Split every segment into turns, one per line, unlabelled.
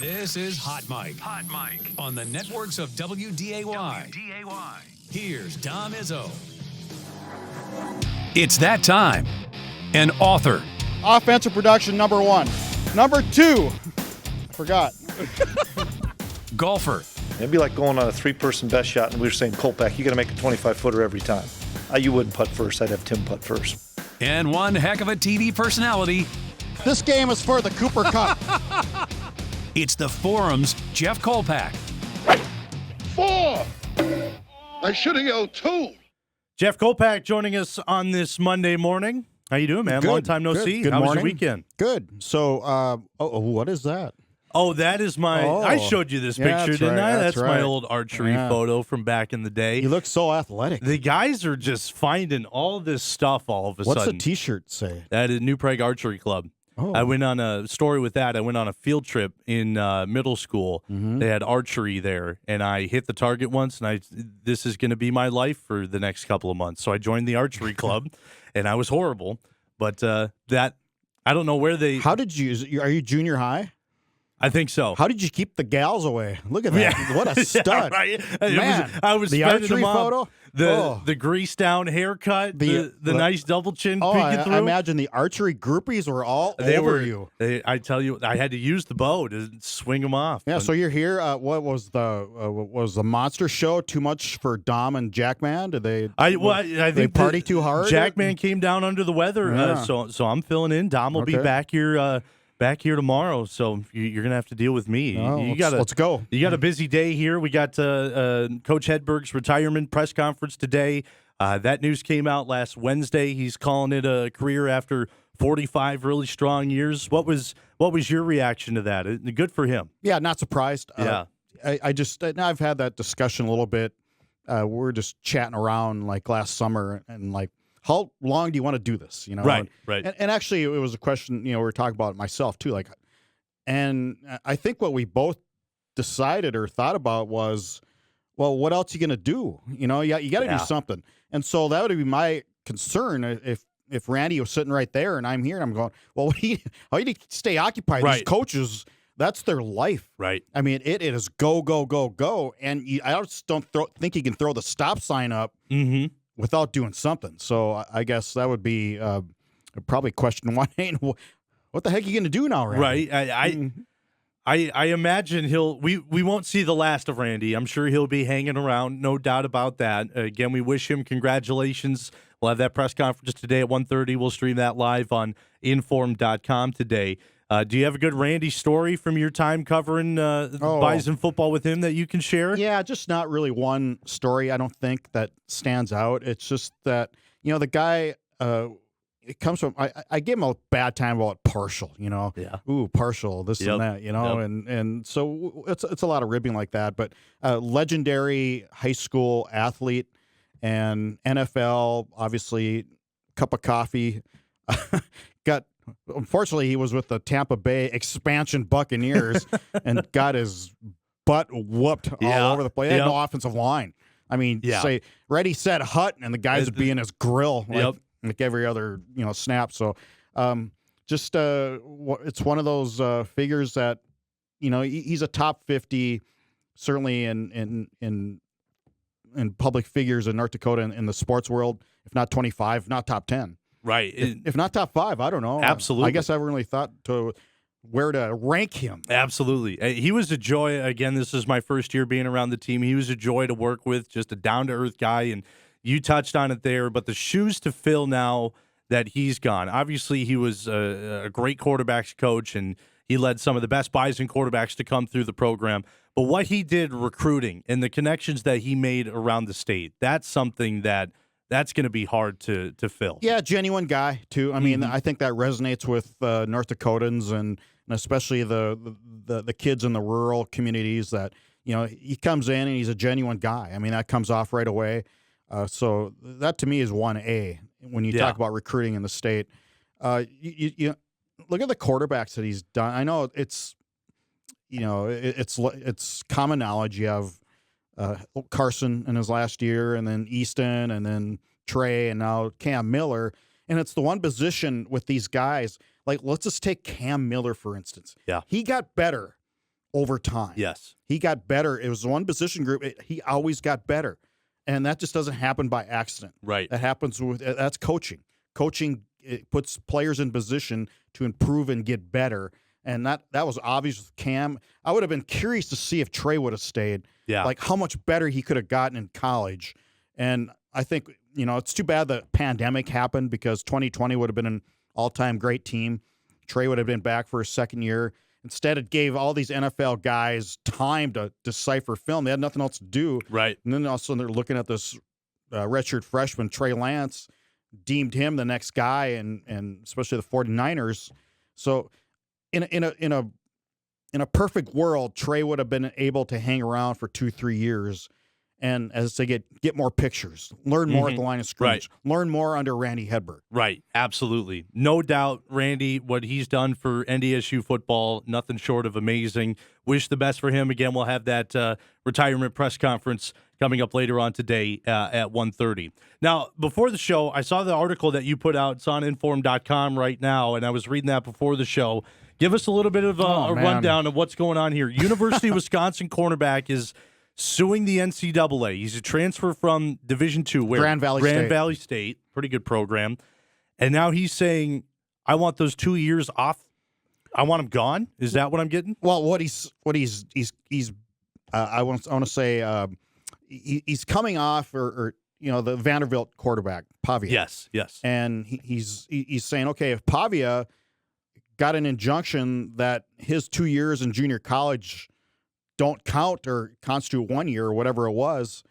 This is Hot Mike.
Hot Mike.
On the networks of WDAY. Here's Dom Izzo. It's that time. An author.
Offensive production, number 1. Number 2. I forgot.
Golfer.
It'd be like going on a 3-person best shot, and we were saying, Kolpack, you got to make a 25-footer every time. You wouldn't putt first. I'd have Tim putt first.
And one heck of a TV personality.
This game is for the Cooper Cup.
It's the Forum's Jeff Kolpack.
4! I should have yelled 2.
Jeff Kolpack joining us on this Monday morning. How you doing, man?
Good,
Long time no
good.
see.
Good
How was
morning.
your weekend?
Good. So, what is that?
Oh, that is my. I showed you this
Yeah,
picture,
that's
didn't
right,
I?
that's
That's my
right.
old archery
Yeah.
photo from back in the day.
You look so athletic.
The guys are just finding all this stuff all of a
What's
sudden.
the T-shirt say?
That is New Prague Archery Club.
Oh.
I went on a story with that. I went on a field trip in middle school.
Mm-hmm.
They had archery there, and I hit the target once, and this is going to be my life for the next couple of months. So I joined the archery club, and I was horrible. But that I don't know where they.
How did you? Are you junior high?
I think so.
How did you keep the gals away? Look at that!
Yeah.
What a stud!
Yeah, right.
Man,
I was
the
spending
archery
them on
photo.
the grease down haircut, the nice double chin peeking through.
I imagine the archery groupies were all over you.
I tell you, I had to use the bow to swing them off.
Yeah,
But-
so you're here. What was the monster show too much for Dom and Jackman? Did they?
I think
they party too hard.
Jackman came down under the weather,
Yeah.
so I'm filling in. Dom will be
Okay.
back here tomorrow. So you're gonna have to deal with me.
Oh, let's go.
You got a busy day here. We got Coach Hedberg's retirement press conference today. That news came out last Wednesday. He's calling it a career after 45 really strong years. What was your reaction to that? Good for him.
Yeah, not surprised.
Yeah.
I've had that discussion a little bit. We're just chatting around like last summer and like, how long do you want to do this? You know,
Right.
And actually, it was a question. We were talking about it myself too. Like, and I think what we both decided or thought about was, well, what else are you going to do? You got to do something. And so that would be my concern if Randy was sitting right there and I'm here and I'm going, well, how do you stay occupied?
Right.
These coaches, that's their life.
Right.
I mean, it is go, go, go, go. And I just don't think you can throw the stop sign up without doing something. So I guess that would be probably question one. What the heck are you going to do now, Randy?
Right. I imagine we won't see the last of Randy. I'm sure he'll be hanging around, no doubt about that. Again, we wish him congratulations. We'll have that press conference today at 1:30. We'll stream that live on inform.com today. Do you have a good Randy story from your time covering Bison football with him that you can share?
Yeah, just not really one story, I don't think, that stands out. It's just that, the guy, it comes from, I gave him a bad time about partial,
Yeah.
Ooh, partial, this
Yep.
and that,
Yep.
and so it's a lot of ribbing like that. But legendary high school athlete and NFL, obviously, cup of coffee, unfortunately, he was with the Tampa Bay expansion Buccaneers and got his butt whooped all over the place. He had no offensive line. I mean, say ready, set, hut, and the guys would be in his grill like every other snap. So, it's one of those figures that he's a top 50, certainly in public figures in North Dakota in the sports world, if not 25, if not top 10.
Right.
If not top 5, I don't know.
Absolutely.
I guess I haven't really thought to where to rank him.
Absolutely. He was a joy. Again, this is my first year being around the team. He was a joy to work with, just a down-to-earth guy, and you touched on it there. But the shoes to fill now that he's gone. Obviously, he was a great quarterbacks coach, and he led some of the best Bison quarterbacks to come through the program. But what he did recruiting and the connections that he made around the state, that's something that's going to be hard to fill.
Yeah, genuine guy, too. I mean, I think that resonates with North Dakotans and especially the kids in the rural communities that, he comes in and he's a genuine guy. I mean, that comes off right away. So that, to me, is 1A when you talk about recruiting in the state. You look at the quarterbacks that he's done. I know it's common knowledge. You have Carson in his last year, and then Easton, and then Trey, and now Cam Miller. And it's the one position with these guys. Like, let's just take Cam Miller, for instance.
Yeah.
He got better over time.
Yes.
He got better. It was one position group. He always got better. And that just doesn't happen by accident.
Right.
That happens that's coaching. Coaching, it puts players in position to improve and get better. And that was obvious with Cam. I would have been curious to see if Trey would have stayed.
Yeah.
Like how much better he could have gotten in college. And I think, it's too bad the pandemic happened because 2020 would have been an all-time great team. Trey would have been back for his second year. Instead, it gave all these NFL guys time to decipher film. They had nothing else to do.
Right.
And then all of a sudden they're looking at this redshirt freshman, Trey Lance, deemed him the next guy, and especially the 49ers. So in a perfect world, Trey would have been able to hang around for 2-3 years. And as they get more pictures, learn more at the line of scrimmage, learn more under Randy Hedberg.
Right, absolutely. No doubt, Randy, what he's done for NDSU football, nothing short of amazing. Wish the best for him. Again, we'll have that retirement press conference coming up later on today at 1:30. Now, before the show, I saw the article that you put out. It's on inform.com right now, and I was reading that before the show. Give us a little bit of a rundown of what's going on here. University of Wisconsin cornerback is suing the NCAA. He's a transfer from Division II,
Grand Valley
State, pretty good program, and now he's saying, "I want those 2 years off. I want him gone." Is that what I'm getting?
Well, he's I want to say he's coming off or the Vanderbilt quarterback Pavia.
Yes,
and he's saying, okay, if Pavia got an injunction that his 2 years in junior college don't count or constitute 1 year or whatever it was,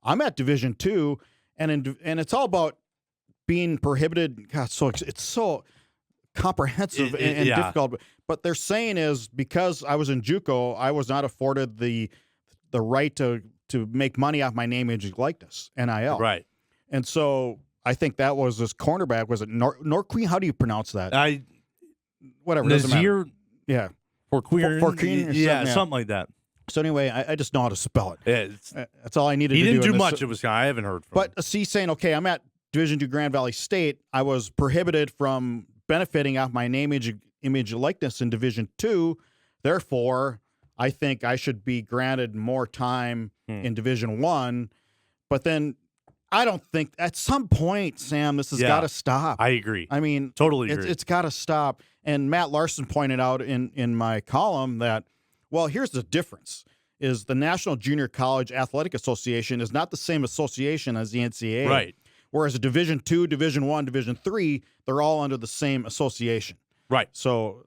I'm at Division II, and it's all about being prohibited. God, it's so comprehensive and difficult. But they're saying is because I was in JUCO, I was not afforded the right to make money off my name, image, likeness, NIL.
Right.
And so I think that was this cornerback. Was it Norqueen? How do you pronounce that? Whatever.
Nazir.
Yeah.
Forqueen. Yeah, something like that.
So anyway, I just know how to spell it.
Yeah,
that's all I needed to do.
He didn't do much. It was I haven't heard from him.
But he's saying, okay, I'm at Division II Grand Valley State. I was prohibited from benefiting off my name, image, likeness in Division II. Therefore, I think I should be granted more time in Division I. But then I don't think at some point, Sam, this has got to stop.
I agree.
I mean,
totally agree.
It's got to stop. And Matt Larson pointed out in my column that, well, here's the difference, is the National Junior College Athletic Association is not the same association as the NCAA.
Right.
Whereas a Division II, Division I, Division III, they're all under the same association.
Right.
So,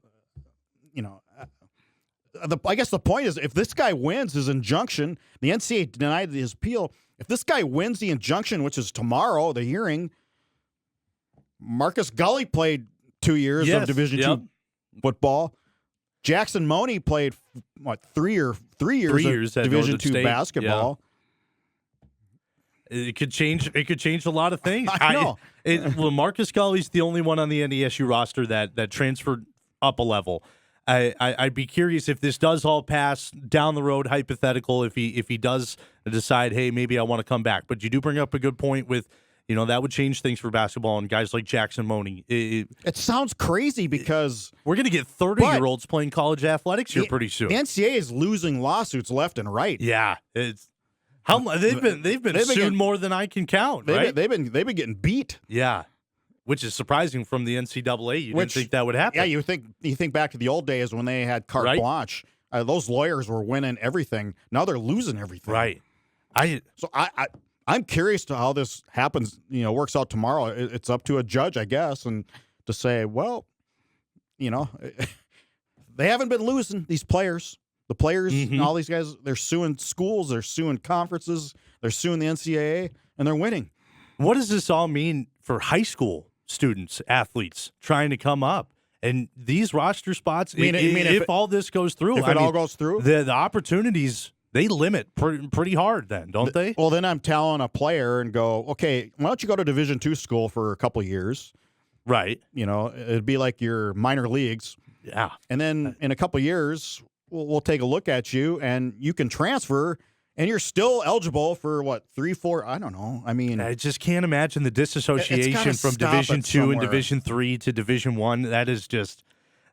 I guess the point is, if this guy wins his injunction, the NCAA denied his appeal. If this guy wins the injunction, which is tomorrow, the hearing, Marcus Gully played 2 years of Division II football. Jackson Money played 3 years of Division II basketball.
Yeah. It could change a lot of things.
I know.
Marcus Gully's the only one on the NDSU roster that transferred up a level. I'd be curious if this does all pass down the road, hypothetical, if he does decide, hey, maybe I want to come back. But you do bring up a good point with, that would change things for basketball and guys like Jackson Money.
It sounds crazy because
we're going to get 30-year-olds playing college athletics here pretty soon.
The NCAA is losing lawsuits left and right.
Yeah, it's they've been sued more than I can count. Right?
They've been getting beat.
Yeah. Which is surprising from the NCAA. You didn't think that would happen.
Yeah, you think back to the old days when they had carte blanche. Those lawyers were winning everything. Now they're losing everything.
Right.
I'm curious to how this happens. Works out tomorrow. It's up to a judge, I guess, and to say, well, they haven't been losing, these players. The players and all these guys, they're suing schools, they're suing conferences, they're suing the NCAA, and they're winning.
What does this all mean for high school students, athletes trying to come up? And these roster spots, if all this goes through,
if it all goes through,
the opportunities, they limit pretty hard then, don't they?
Well, then I'm telling a player and go, okay, why don't you go to Division II school for a couple of years?
Right.
It'd be like your minor leagues.
Yeah.
And then in a couple of years, we'll take a look at you and you can transfer and you're still eligible for 3, 4, I don't know. I mean,
I just can't imagine the disassociation from Division II and Division III to Division I. That is just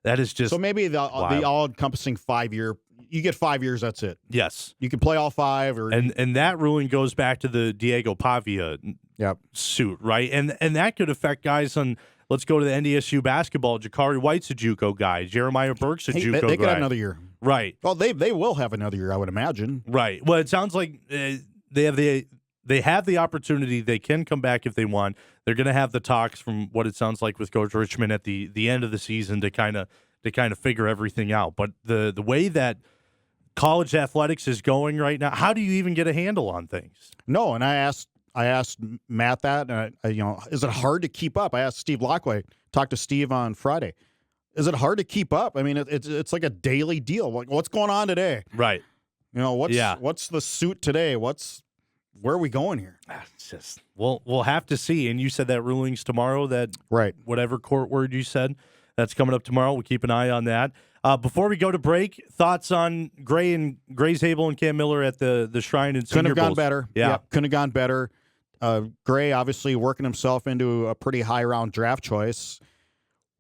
so maybe the all-encompassing 5-year, you get 5 years. That's it.
Yes.
You can play all 5.
And that ruling goes back to the Diego Pavia
Yep.
suit, right? And that could affect guys on. Let's go to the NDSU basketball. Jakari White's a JUCO guy. Jeremiah Burke's a JUCO guy.
They could have another year.
Right.
Well, they will have another year, I would imagine.
Right. Well, it sounds like they have the opportunity. They can come back if they want. They're going to have the talks, from what it sounds like, with Coach Richmond at the end of the season to kind of figure everything out. But the way that college athletics is going right now, how do you even get a handle on things?
No, and I asked Matt that, is it hard to keep up? I asked Steve Lockway, talked to Steve on Friday. Is it hard to keep up? I mean, it's like a daily deal. Like, what's going on today?
Right.
What's the suit today? Where are we going here?
It's just we'll have to see. And you said that ruling's tomorrow. That
right.
Whatever court word you said, that's coming up tomorrow. We'll keep an eye on that. Before we go to break, thoughts on Gray's Hable and Cam Miller at the Shrine and Senior
Couldn't have gone
Bowls?
better.
Yeah,
couldn't have gone better. Gray obviously working himself into a pretty high round draft choice.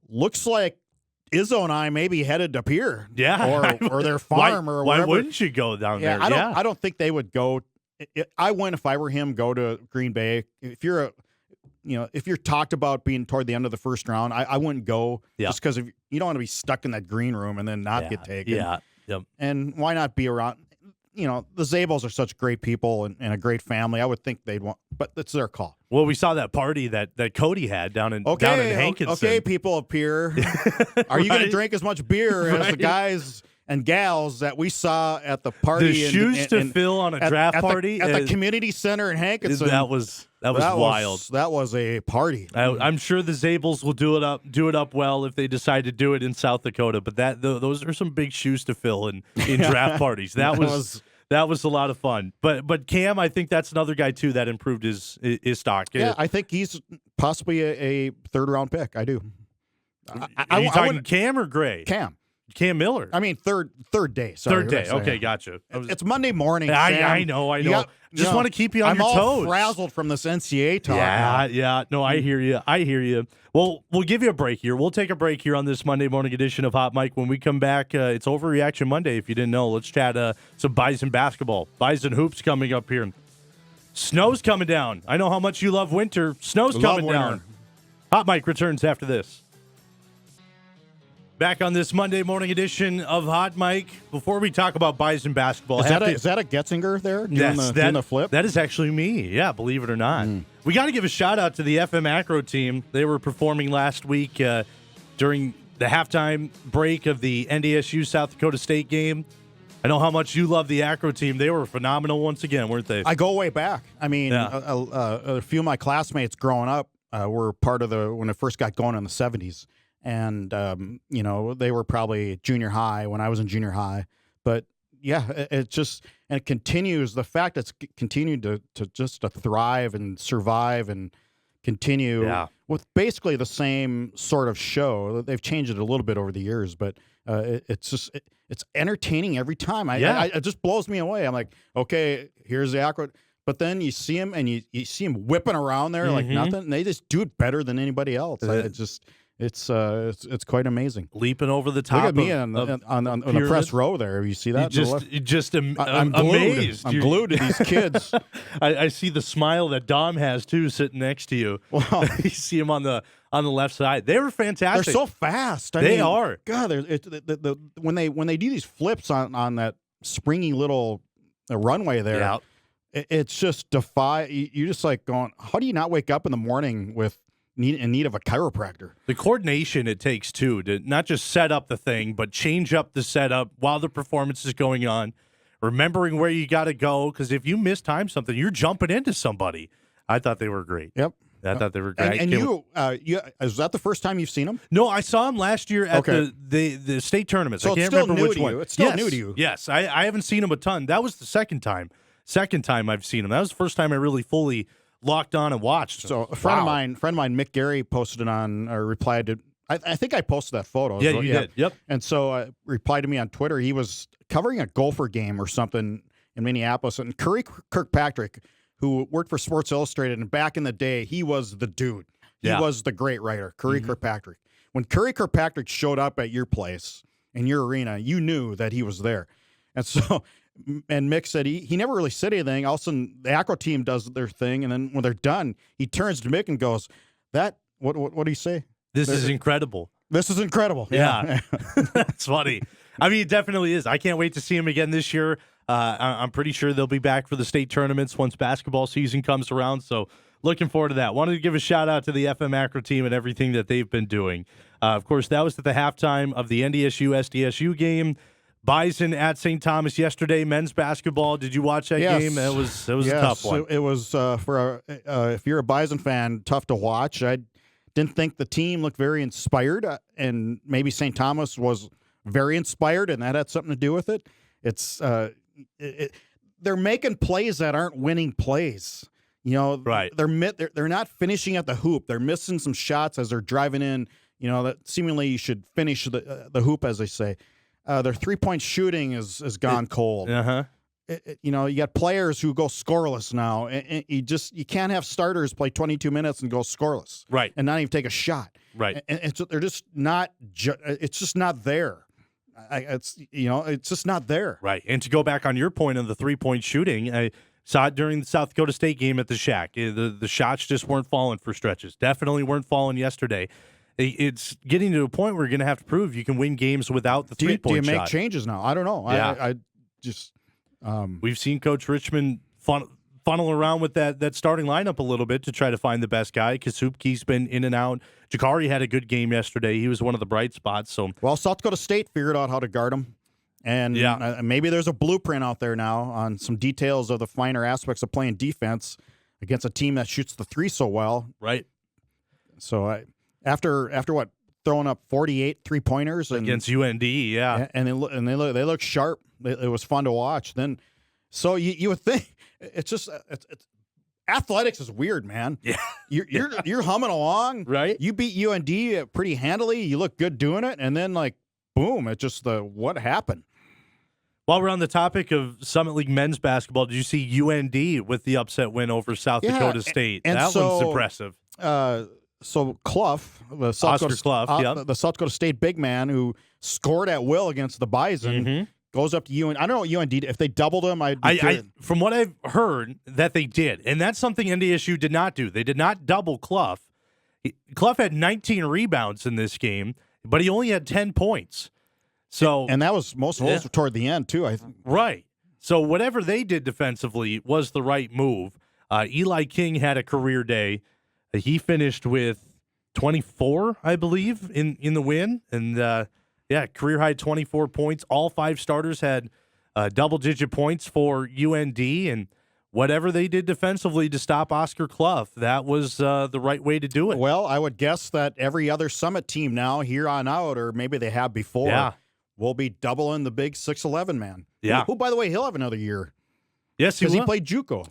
Looks like Izzo and I may be headed to Pier.
Yeah,
or their farm or wherever.
Why wouldn't you go down there?
I don't think they would go. I wouldn't, if I were him, go to Green Bay. If you're talked about being toward the end of the first round, I wouldn't go just because you don't want to be stuck in that green room and then not get taken.
Yeah. Yep.
And why not be around? The Zabels are such great people and a great family. I would think they'd want, but it's their call.
Well, we saw that party that Cody had down in Hankinson.
Okay, people up here, are you going to drink as much beer as the guys and gals that we saw at the party?
The shoes to fill on a draft party
at the community center in Hankinson.
That was wild.
That was a party.
I'm sure the Zabels will do it up well if they decide to do it in South Dakota. But those are some big shoes to fill in draft parties. That was a lot of fun. But Cam, I think that's another guy too that improved his stock.
Yeah, I think he's possibly a third round pick. I do.
Are you talking Cam or Gray? Cam Miller.
I mean, third day. Sorry,
third day. Okay, gotcha.
It's Monday morning.
I know. Just want to keep you on your toes.
I'm all frazzled from this NCAA talk.
Yeah. No, I hear you. Well, we'll give you a break here. We'll take a break here on this Monday morning edition of Hot Mic. When we come back, it's Overreaction Monday. If you didn't know, let's chat some Bison basketball. Bison hoops coming up here. Snow's coming down. I know how much you love winter. Snow's coming down. Hot Mic returns after this. Back on this Monday morning edition of Hot Mic. Before we talk about Bison basketball,
is that a Getzinger there doing the flip?
That is actually me. Yeah, believe it or not. We got to give a shout out to the FM Acro team. They were performing last week during the halftime break of the NDSU South Dakota State game. I know how much you love the Acro team. They were phenomenal once again, weren't they?
I go way back. I mean, a few of my classmates growing up were part of when it first got going in the 70s. And, they were probably junior high when I was in junior high. But, yeah, it continues. The fact it's continued to thrive and survive and continue with basically the same sort of show. They've changed it a little bit over the years, but it's entertaining every time. It just blows me away. I'm like, okay, here's the Acro. But then you see him and you see him whipping around there like nothing. And they just do it better than anybody else. It's quite amazing.
Leaping over the top.
Look at me on the press row there. You see that?
I'm amazed.
I'm glued to these kids.
I see the smile that Dom has too, sitting next to you.
Wow.
You see him on the left side. They were fantastic.
They're so fast.
They are.
God, when they do these flips on that springy little runway there.
Yeah.
It's just you're just like going, how do you not wake up in the morning in need of a chiropractor?
The coordination it takes too to not just set up the thing, but change up the setup while the performance is going on. Remembering where you got to go, because if you mistime something, you're jumping into somebody. I thought they were great.
Yep.
I thought they were great.
And is that the first time you've seen them?
No, I saw him last year at the state tournaments.
So
I can't remember which one.
It's still new to you.
Yes, I haven't seen him a ton. That was the second time. Second time I've seen him. That was the first time I really fully locked on and watched.
So a friend of mine, Mick Gary, posted it on or replied to. I think I posted that photo.
Yeah, you did. Yep.
And so replied to me on Twitter. He was covering a golfer game or something in Minneapolis, and Curry Kirkpatrick, who worked for Sports Illustrated, and back in the day, he was the dude. He was the great writer, Curry Kirkpatrick. When Curry Kirkpatrick showed up at your place in your arena, you knew that he was there. And so, and Mick said he never really said anything. All of a sudden, the Acro team does their thing, and then when they're done, he turns to Mick and goes, "What do you say?
This is incredible.
This is incredible."
Yeah. That's funny. I mean, it definitely is. I can't wait to see him again this year. I'm pretty sure they'll be back for the state tournaments once basketball season comes around. So looking forward to that. Wanted to give a shout out to the FM Acro team and everything that they've been doing. Of course, that was at the halftime of the NDSU-SDSU game. Bison at St. Thomas yesterday, men's basketball. Did you watch that game? It was a tough one.
It was if you're a Bison fan, tough to watch. I didn't think the team looked very inspired, and maybe St. Thomas was very inspired, and that had something to do with it. It's they're making plays that aren't winning plays. You know,
right?
They're not finishing at the hoop. They're missing some shots as they're driving in. You know, that seemingly you should finish the hoop, as they say. Their 3-point shooting is gone cold. You know, you got players who go scoreless now, and you can't have starters play 22 minutes and go scoreless,
right?
And not even take a shot,
right?
And so they're just not. It's just not there. It's just not there,
right? And to go back on your point on the 3-point shooting, I saw it during the South Dakota State game at the Shack. The shots just weren't falling for stretches. Definitely weren't falling yesterday. It's getting to a point where you're going to have to prove you can win games without the 3-point shot.
Do you make changes now? I don't know.
Yeah.
I just
we've seen Coach Richmond funnel around with that starting lineup a little bit to try to find the best guy. Kasupke's been in and out. Jakari had a good game yesterday. He was one of the bright spots. So
South Dakota State figured out how to guard him. And maybe there's a blueprint out there now on some details of the finer aspects of playing defense against a team that shoots the three so well.
Right.
So after what, throwing up 48 3-pointers
against UND,
and they look sharp. It was fun to watch. Then, so you would think it's just athletics is weird, man.
Yeah,
you're humming along,
right?
You beat UND pretty handily. You look good doing it, and then like boom, it just what happened.
While we're on the topic of Summit League men's basketball, did you see UND with the upset win over South Dakota State?
And
that one's impressive.
So Clough, the South Dakota State big man who scored at will against the Bison, goes up to UND. I don't know UND. If they doubled him,
from what I've heard, that they did. And that's something NDSU did not do. They did not double Clough. Clough had 19 rebounds in this game, but he only had 10 points. So,
and that was most of those toward the end, too, I think.
Right. So whatever they did defensively was the right move. Eli King had a career day. He finished with 24, I believe, in the win. And, career high 24 points. All 5 starters had double-digit points for UND. And whatever they did defensively to stop Oscar Clough, that was the right way to do it.
Well, I would guess that every other Summit team now, here on out, or maybe they have before, will be doubling the big 6'11" man.
Yeah.
Who, by the way, he'll have another year.
Yes,
because he played JUCO.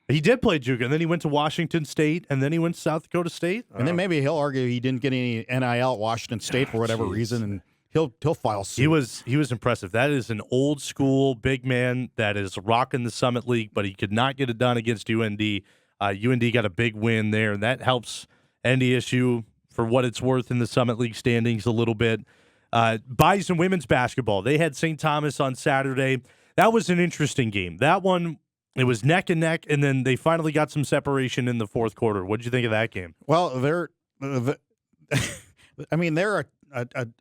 He did play JUCO, and then he went to Washington State, and then he went to South Dakota State.
And then maybe he'll argue he didn't get any NIL at Washington State for whatever reason, and he'll file suit.
He was impressive. That is an old school big man that is rocking the Summit League, but he could not get it done against UND. UND got a big win there, and that helps NDSU for what it's worth in the Summit League standings a little bit. Bison women's basketball. They had St. Thomas on Saturday. That was an interesting game. That one, it was neck and neck, and then they finally got some separation in the fourth quarter. What did you think of that game?
Well, they're an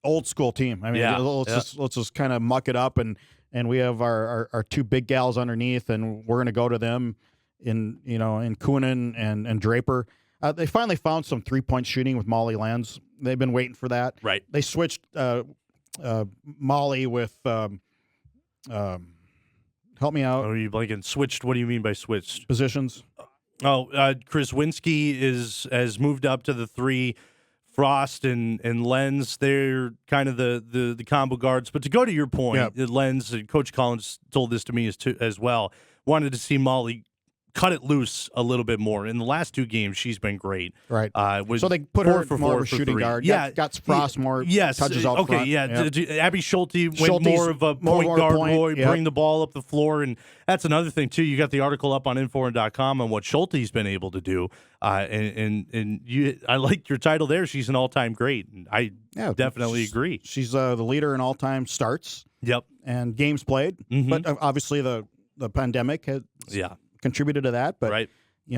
old school team. I mean, let's just kind of muck it up, and we have our 2 big gals underneath, and we're going to go to them in Coonan and Draper. They finally found some 3-point shooting with Molly Lenz. They've been waiting for that.
Right.
They switched Molly with help me out.
Oh, are you blanking? Switched? What do you mean by switched?
Positions.
Chris Winsky has moved up to the 3. Frost and Lenz, they're kind of the combo guards. But to go to your point, Lenz, and Coach Collins told this to me as well, wanted to see Molly cut it loose a little bit more. In the last 2 games, she's been great.
Right. So they put her for more of a shooting guard.
Yeah.
Got Frost more touches out front.
Abby Schulte went more of a point guard boy, bring the ball up the floor. And that's another thing, too. You got the article up on Inform.com on what Schulte's been able to do. I like your title there. She's an all-time great. And I definitely agree.
She's the leader in all-time starts.
Yep.
and games played. But obviously the pandemic has contributed to that. But
Right.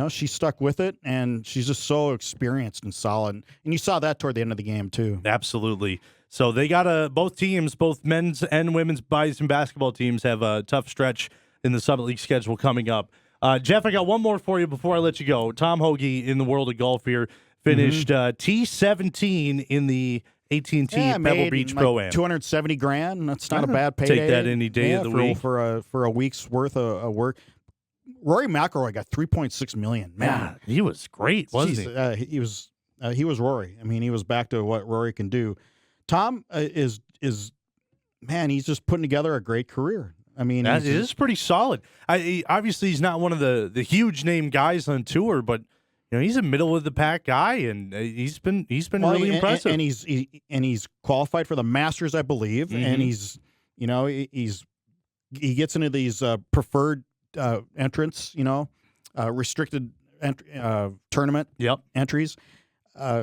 She stuck with it, and she's just so experienced and solid. And you saw that toward the end of the game too.
Absolutely. So they got both teams, both men's and women's Bison basketball teams have a tough stretch in the Summit League schedule coming up. Jeff, I got one more for you before I let you go. Tom Hoagie in the world of golf here finished T17 in the AT&T Pebble Beach Pro-Am.
$270,000. That's not a bad payday.
Take that any day of the week
for a week's worth of work. Rory McIlroy got $3.6 million. Man,
he was great, wasn't he?
He was Rory. I mean, he was back to what Rory can do. Tom is man. He's just putting together a great career. I mean,
that is pretty solid. Obviously, he's not one of the huge name guys on tour, but he's a middle of the pack guy, and he's been really impressive.
And he's qualified for the Masters, I believe, and he gets into these preferred entrance, restricted tournament entries.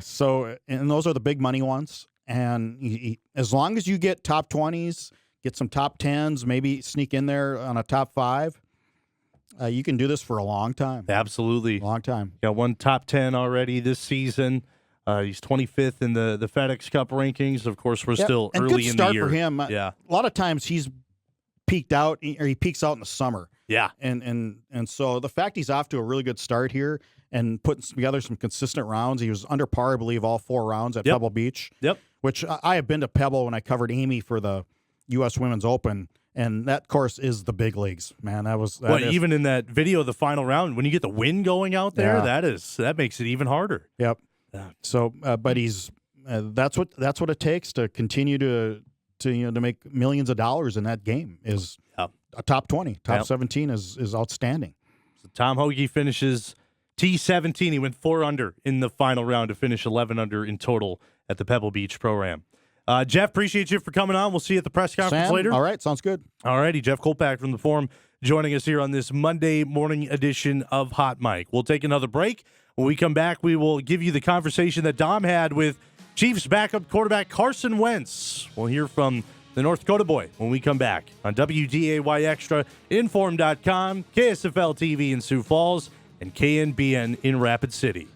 So those are the big money ones. And as long as you get top 20s, get some top 10s, maybe sneak in there on a top 5, you can do this for a long time.
Absolutely.
Long time.
Got one top 10 already this season. He's 25th in the FedEx Cup rankings. Of course, we're still early in the year.
Good start for him.
Yeah.
A lot of times he's peaked out, or he peaks out in the summer.
Yeah.
And so the fact he's off to a really good start here and putting together some consistent rounds. He was under par, I believe, all 4 rounds at Pebble Beach.
Yep.
Which I have been to Pebble when I covered Amy for the U.S. Women's Open, and that course is the big leagues, man. Even in
that video of the final round, when you get the wind going out there, that makes it even harder.
Yep.
Yeah.
So, but he's that's what it takes to continue to make millions of dollars in that game. Is a top 20, top 17 is outstanding.
So Tom Hoagie finishes T17. He went 4 under in the final round to finish 11 under in total at the Pebble Beach Pro-Am. Jeff, appreciate you for coming on. We'll see you at the press conference later.
All right, sounds good.
All righty, Jeff Kolpack from the Forum joining us here on this Monday morning edition of Hot Mic. We'll take another break. When we come back, we will give you the conversation that Dom had with Chiefs backup quarterback Carson Wentz. We'll hear from the North Dakota boy when we come back on WDAY Extra, Inform.com, KSFL TV in Sioux Falls, and KNBN in Rapid City.